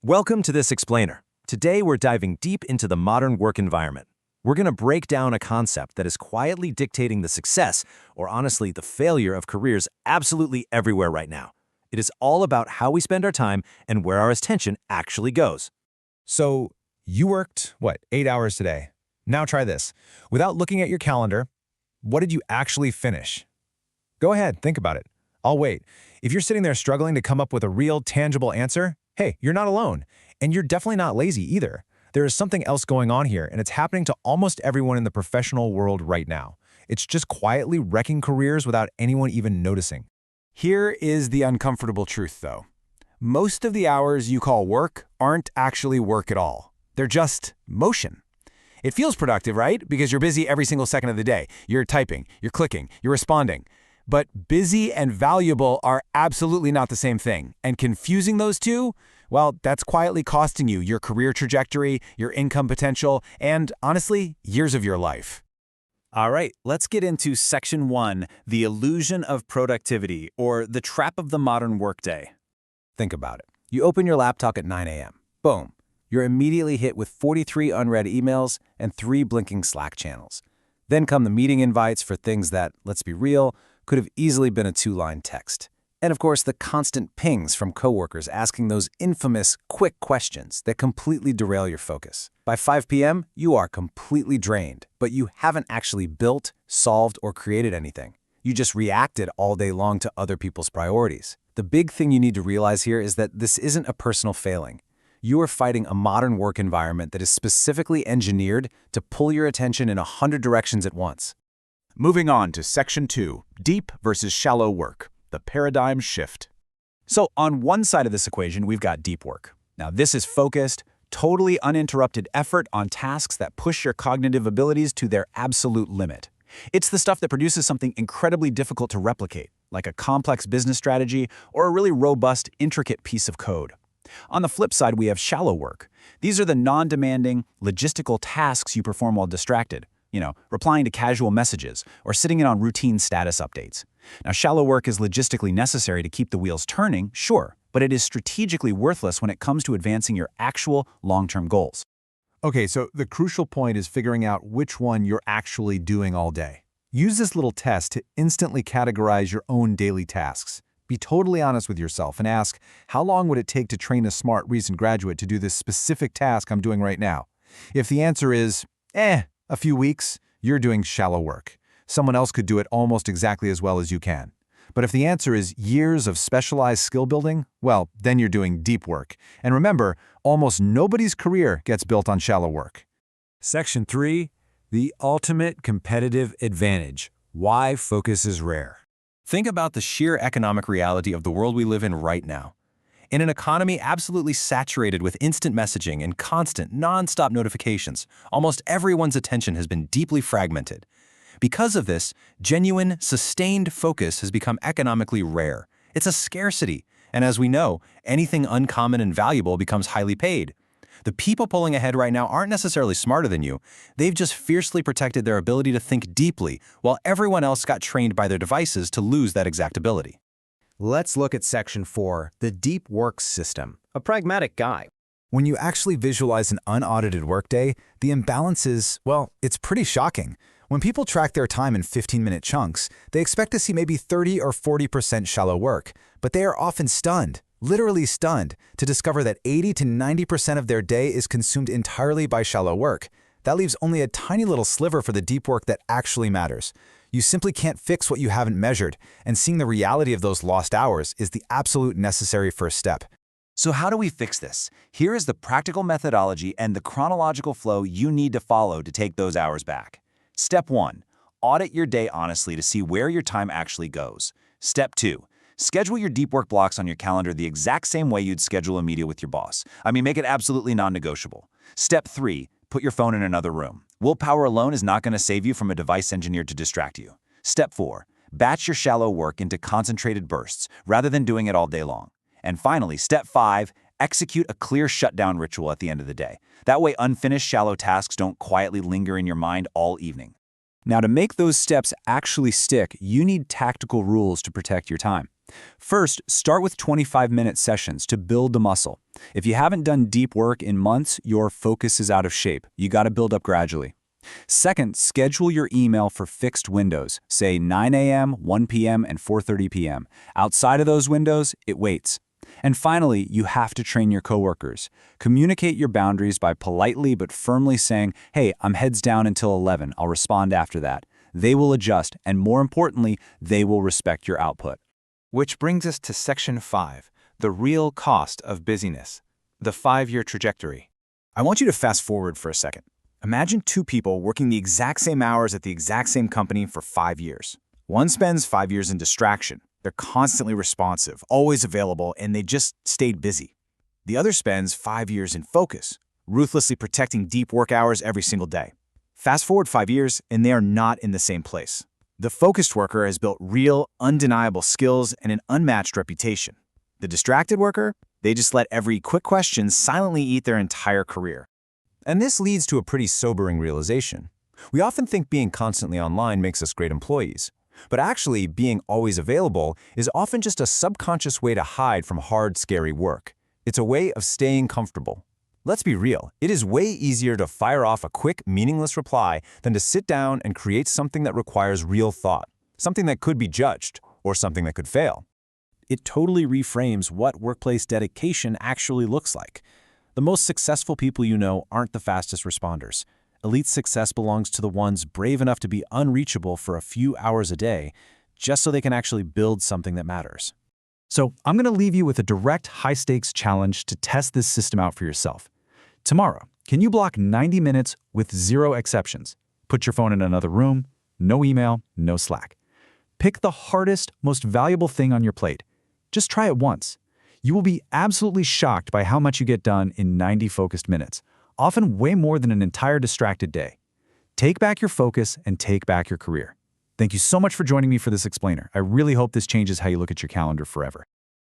Welcome to this explainer. Today we're diving deep into the modern work environment. We're going to break down a concept that is quietly dictating the success, or honestly, the failure of careers absolutely everywhere right now. It is all about how we spend our time and where our attention actually goes. So, you worked, 8 hours today? Now try this. Without looking at your calendar, what did you actually finish? Go ahead, think about it. I'll wait. If you're sitting there struggling to come up with a real, tangible answer, hey, you're not alone. And you're definitely not lazy either. There is something else going on here, and it's happening to almost everyone in the professional world right now. It's just quietly wrecking careers without anyone even noticing. Here is the uncomfortable truth, though. Most of the hours you call work aren't actually work at all. They're just motion. It feels productive, right? Because you're busy every single second of the day. You're typing, you're clicking, you're responding. But busy and valuable are absolutely not the same thing. And confusing those two, well, that's quietly costing you your career trajectory, your income potential, and honestly, years of your life. All right, let's get into Section 1, the illusion of productivity, or the trap of the modern workday. Think about it. You open your laptop at 9 a.m. Boom. You're immediately hit with 43 unread emails and 3 blinking Slack channels. Then come the meeting invites for things that, let's be real, could have easily been a 2-line text. And of course, the constant pings from coworkers asking those infamous quick questions that completely derail your focus. By 5 p.m., you are completely drained, but you haven't actually built, solved, or created anything. You just reacted all day long to other people's priorities. The big thing you need to realize here is that this isn't a personal failing. You are fighting a modern work environment that is specifically engineered to pull your attention in 100 directions at once. Moving on to Section 2, Deep versus Shallow Work, the Paradigm Shift. So on one side of this equation, we've got deep work. Now this is focused, totally uninterrupted effort on tasks that push your cognitive abilities to their absolute limit. It's the stuff that produces something incredibly difficult to replicate, like a complex business strategy or a really robust, intricate piece of code. On the flip side, we have shallow work. These are the non-demanding, logistical tasks you perform while distracted. Replying to casual messages or sitting in on routine status updates. Now, shallow work is logistically necessary to keep the wheels turning, sure, but it is strategically worthless when it comes to advancing your actual long-term goals. Okay, so the crucial point is figuring out which one you're actually doing all day. Use this little test to instantly categorize your own daily tasks. Be totally honest with yourself and ask, how long would it take to train a smart recent graduate to do this specific task I'm doing right now? If the answer is, a few weeks, you're doing shallow work. Someone else could do it almost exactly as well as you can. But if the answer is years of specialized skill building, well, then you're doing deep work. And remember, almost nobody's career gets built on shallow work. Section 3, the ultimate competitive advantage. Why focus is rare. Think about the sheer economic reality of the world we live in right now. In an economy absolutely saturated with instant messaging and constant, non-stop notifications, almost everyone's attention has been deeply fragmented. Because of this, genuine, sustained focus has become economically rare. It's a scarcity, and as we know, anything uncommon and valuable becomes highly paid. The people pulling ahead right now aren't necessarily smarter than you. They've just fiercely protected their ability to think deeply, while everyone else got trained by their devices to lose that exact ability. Let's look at Section 4, the deep work system. A pragmatic guy. When you actually visualize an unaudited workday, the imbalance is, it's pretty shocking. When people track their time in 15-minute chunks, they expect to see maybe 30 or 40% shallow work, but they are often stunned, literally stunned, to discover that 80 to 90% of their day is consumed entirely by shallow work. That leaves only a tiny little sliver for the deep work that actually matters. You simply can't fix what you haven't measured, and seeing the reality of those lost hours is the absolute necessary first step. So how do we fix this? Here is the practical methodology and the chronological flow you need to follow to take those hours back. Step 1. Audit your day honestly to see where your time actually goes. Step 2. Schedule your deep work blocks on your calendar the exact same way you'd schedule a meeting with your boss. Make it absolutely non-negotiable. Step 3. Put your phone in another room. Willpower alone is not going to save you from a device engineered to distract you. Step 4. Batch your shallow work into concentrated bursts rather than doing it all day long. And finally, Step 5. Execute a clear shutdown ritual at the end of the day. That way, unfinished shallow tasks don't quietly linger in your mind all evening. Now, to make those steps actually stick, you need tactical rules to protect your time. First, start with 25-minute sessions to build the muscle. If you haven't done deep work in months, your focus is out of shape. You got to build up gradually. Second, schedule your email for fixed windows, say 9 a.m., 1 p.m., and 4:30 p.m. Outside of those windows, it waits. And finally, you have to train your coworkers. Communicate your boundaries by politely but firmly saying, "Hey, I'm heads down until 11. I'll respond after that." They will adjust, and more importantly, they will respect your output. Which brings us to Section 5, the real cost of busyness, the 5-year trajectory. I want you to fast forward for a second. Imagine two people working the exact same hours at the exact same company for 5 years. One spends 5 years in distraction. They're constantly responsive, always available, and they just stayed busy. The other spends 5 years in focus, ruthlessly protecting deep work hours every single day. Fast forward 5 years, and they are not in the same place. The focused worker has built real, undeniable skills and an unmatched reputation. The distracted worker, they just let every quick question silently eat their entire career. And this leads to a pretty sobering realization. We often think being constantly online makes us great employees. But actually, being always available is often just a subconscious way to hide from hard, scary work. It's a way of staying comfortable. Let's be real, it is way easier to fire off a quick, meaningless reply than to sit down and create something that requires real thought, something that could be judged, or something that could fail. It totally reframes what workplace dedication actually looks like. The most successful people you know aren't the fastest responders. Elite success belongs to the ones brave enough to be unreachable for a few hours a day, just so they can actually build something that matters. So I'm going to leave you with a direct, high-stakes challenge to test this system out for yourself. Tomorrow, can you block 90 minutes with 0 exceptions? Put your phone in another room, no email, no Slack. Pick the hardest, most valuable thing on your plate. Just try it once. You will be absolutely shocked by how much you get done in 90 focused minutes, often way more than an entire distracted day. Take back your focus and take back your career. Thank you so much for joining me for this explainer. I really hope this changes how you look at your calendar forever.